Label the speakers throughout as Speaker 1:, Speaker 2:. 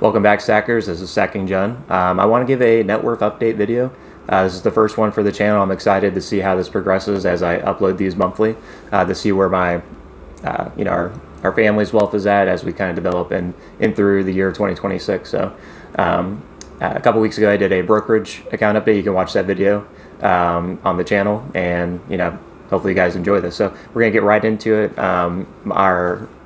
Speaker 1: Welcome back, Stackers. This is Stacking John. I want to give a net worth update video. This is the first one for the channel. I'm excited to see how this progresses as I upload these monthly, to see where my, our family's wealth is at as we kind of develop in through the year 2026. So, a couple weeks ago, I did a brokerage account update. You can watch that video on the channel, and hopefully you guys enjoy this. So we're gonna get right into it.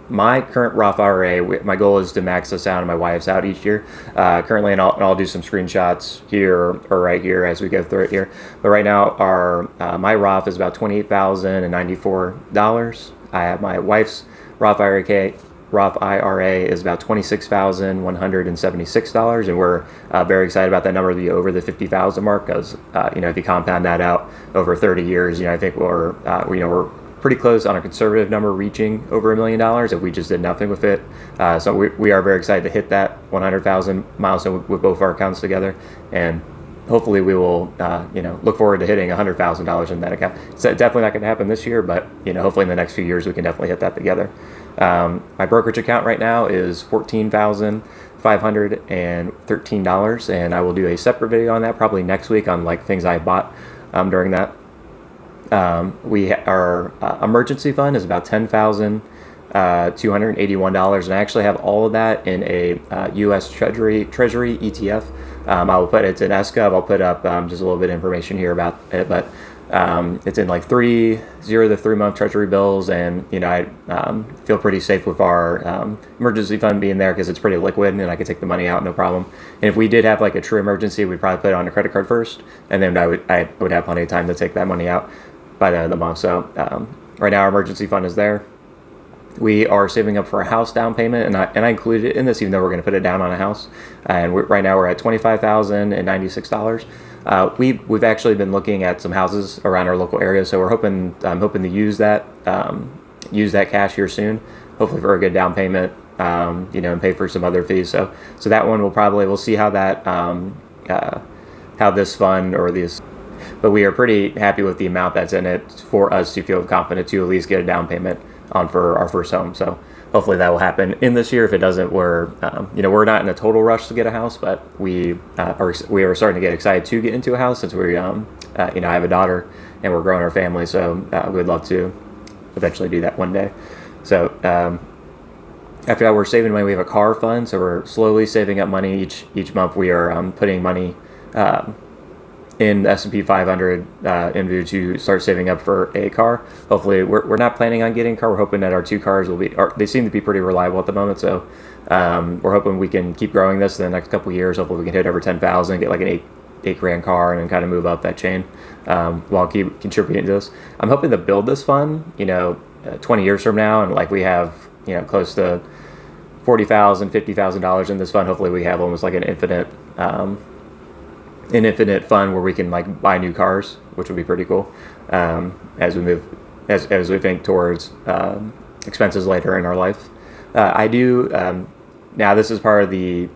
Speaker 1: My current Roth IRA, my goal is to max this out and my wife's out each year. Currently, and I'll do some screenshots here or right here as we go through it here. But right now, my Roth is about $28,094. I have my wife's Roth IRA is about $26,176, and we're very excited about that number to be over the 50,000 mark. Because if you compound that out over 30 years, I think we're pretty close on a conservative number, reaching over $1 million if we just did nothing with it. So we are very excited to hit that 100,000 milestone with both our accounts together, and hopefully we will look forward to hitting $100,000 in that account. It's definitely not going to happen this year, but hopefully in the next few years we can definitely hit that together. My brokerage account right now is $14,513, and I will do a separate video on that probably next week on things I bought during that. Our emergency fund is about $10,281, and I actually have all of that in a U.S. Treasury ETF. It's in SGov. I'll put up just a little bit of information here about it, but it's in 0 to 3 month Treasury bills, and I feel pretty safe with our emergency fund being there because it's pretty liquid and I could take the money out no problem. And if we did have a true emergency, we'd probably put it on a credit card first, and then I would have plenty of time to take that money out by the end of the month. So right now our emergency fund is there. We are saving up for a house down payment, and I included it in this even though we're going to put it down on a house. And right now we're at $25,096. We've actually been looking at some houses around our local area, so I'm hoping to use that cash here soon, hopefully for a good down payment, and pay for some other fees. So that one we'll see how that how this fund or these. But we are pretty happy with the amount that's in it for us to feel confident to at least get a down payment on for our first home. So hopefully that will happen in this year. If it doesn't, we're not in a total rush to get a house, but we are starting to get excited to get into a house since we I have a daughter and we're growing our family. So we'd love to eventually do that one day. So after that, we're saving money. We have a car fund, so we're slowly saving up money each month. We are putting money in the S&P 500 in view to start saving up for a car. Hopefully, we're not planning on getting a car. We're hoping that our two cars they seem to be pretty reliable at the moment. So we're hoping we can keep growing this in the next couple of years. Hopefully, we can hit over 10,000, get an eight grand car, and then kind of move up that chain while keep contributing to this. I'm hoping to build this fund, 20 years from now, and we have close to $40,000, $50,000 in this fund. Hopefully, we have almost an infinite fund where we can buy new cars, which would be pretty cool as we think towards expenses later in our life. I do now. This is part of the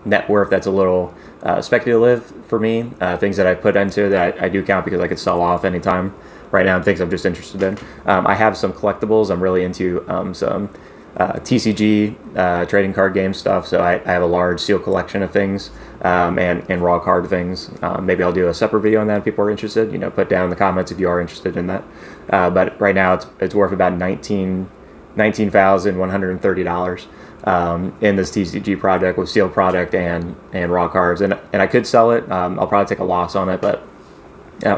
Speaker 1: net worth that's a little speculative for me. Things that I put into that I do count because I could sell off anytime. Right now, things I'm just interested in. I have some collectibles. I'm really into some TCG trading card game stuff, so I have a large seal collection of things and raw card things. Maybe I'll do a separate video on that if people are interested. Put down in the comments if you are interested in that. But right now it's worth about $19,130 in this TCG project with sealed product and raw cards, and I could sell it. I'll probably take a loss on it, but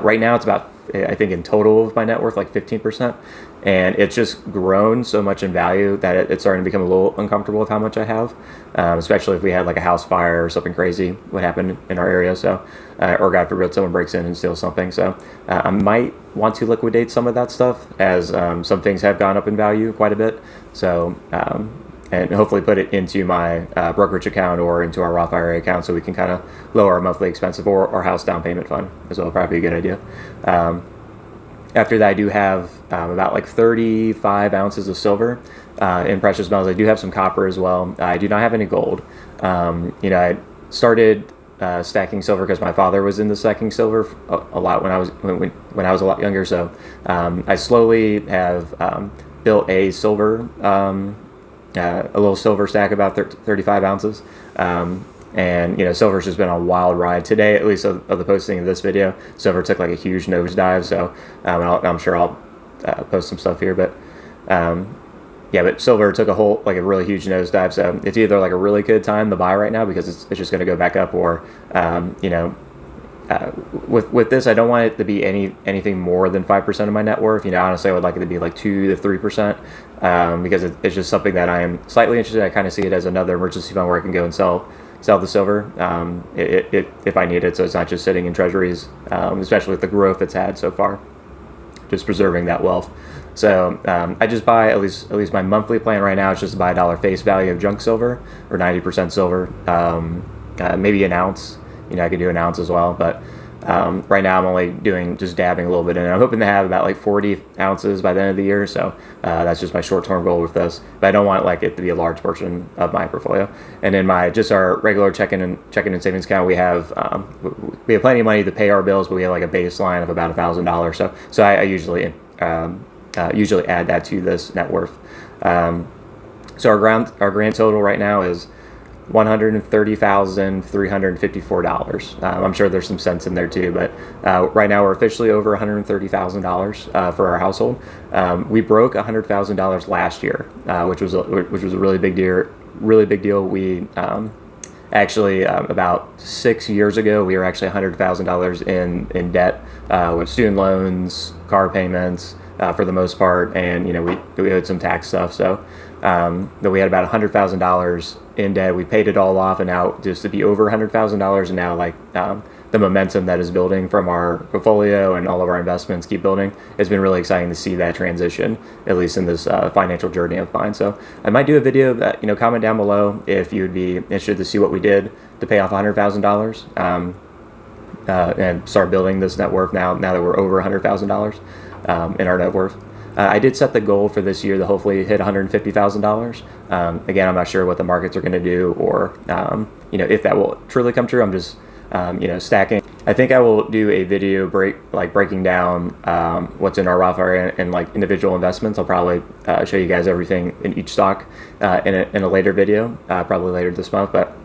Speaker 1: right now it's about, I think in total of my net worth 15%, and it's just grown so much in value that it's starting to become a little uncomfortable with how much I have, especially if we had a house fire or something crazy would happen in our area. So or God forbid someone breaks in and steals something. So I might want to liquidate some of that stuff as some things have gone up in value quite a bit. So and hopefully put it into my brokerage account or into our Roth IRA account so we can kind of lower our monthly expense or our house down payment fund as well. Probably a good idea. After that, I do have about 35 ounces of silver in precious metals. I do have some copper as well. I do not have any gold. I started stacking silver because my father was into stacking silver a lot when I was a lot younger. So I slowly have built a silver a little silver stack about 35 ounces. And silver's just been a wild ride today, at least of the posting of this video. Silver took like a huge nosedive, so I'm sure I'll post some stuff here, but yeah, but silver took a really huge nosedive, so it's either like a really good time to buy right now because it's just going to go back up, or with this, I don't want it to be anything more than 5% of my net worth. Honestly, I would like it to be like 2 to 3%, because it's just something that I am slightly interested in. I kind of see it as another emergency fund where I can go and sell the silver if I need it, so it's not just sitting in treasuries, especially with the growth it's had so far, just preserving that wealth. So I just buy, at least my monthly plan right now is just to buy $1 face value of junk silver, or 90% silver, maybe an ounce. I could do an ounce as well, but right now I'm only just dabbing a little bit in it. I'm hoping to have about like 40 ounces by the end of the year, so that's just my short-term goal with this. But I don't want it to be a large portion of my portfolio. And in our regular checking and savings account, we have plenty of money to pay our bills, but we have like a baseline of about $1,000. So I usually add that to this net worth. So our grand total right now is $130,354. I'm sure there's some cents in there too, but right now we're officially over $130,000 for our household. We broke $100,000 last year, which was a really big deal. Really big deal. We actually about 6 years ago, we were actually $100,000 in debt with student loans, car payments, for the most part, and we owed some tax stuff. So that we had about $100,000 in debt. We paid it all off, and now just to be over $100,000, and now the momentum that is building from our portfolio and all of our investments keep building. It's been really exciting to see that transition, at least in this financial journey of mine. So I might do a video that, comment down below if you would be interested to see what we did to pay off $100,000 and start building this net worth now that we're over $100,000 in our net worth. I did set the goal for this year to hopefully hit $150,000. Again, I'm not sure what the markets are going to do, or if that will truly come true. I'm just stacking. I think I will do a video breaking down what's in our Roth IRA and like individual investments. I'll probably show you guys everything in each stock in a later video, probably later this month. But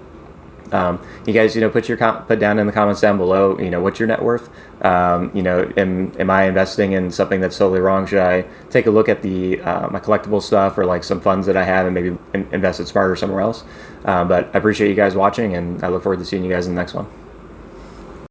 Speaker 1: you guys, put down in the comments down below, what's your net worth? Am I investing in something that's totally wrong? Should I take a look at my collectible stuff, or like some funds that I have, and maybe invest it smarter somewhere else? But I appreciate you guys watching, and I look forward to seeing you guys in the next one.